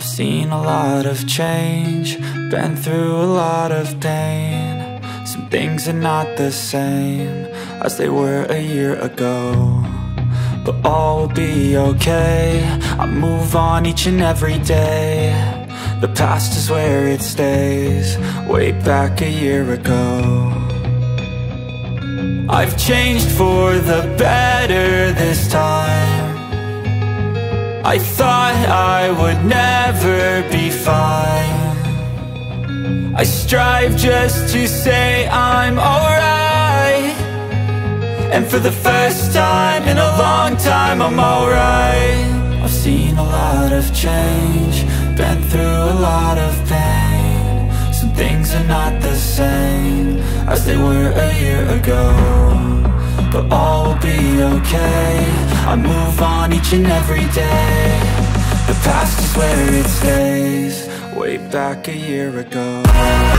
I've seen a lot of change, been through a lot of pain. Some things are not the same as they were a year ago, but all will be okay. I move on each and every day. The past is where it stays, way back a year ago. I've changed for the better this time. I thought I would never be fine. I strive just to say I'm alright, and for the first time in a long time I'm alright. I've seen a lot of change, been through a lot of pain. Some things are not the same as they were a year ago, but all will be okay. I move on each and every day. The past is where it stays, way back a year ago.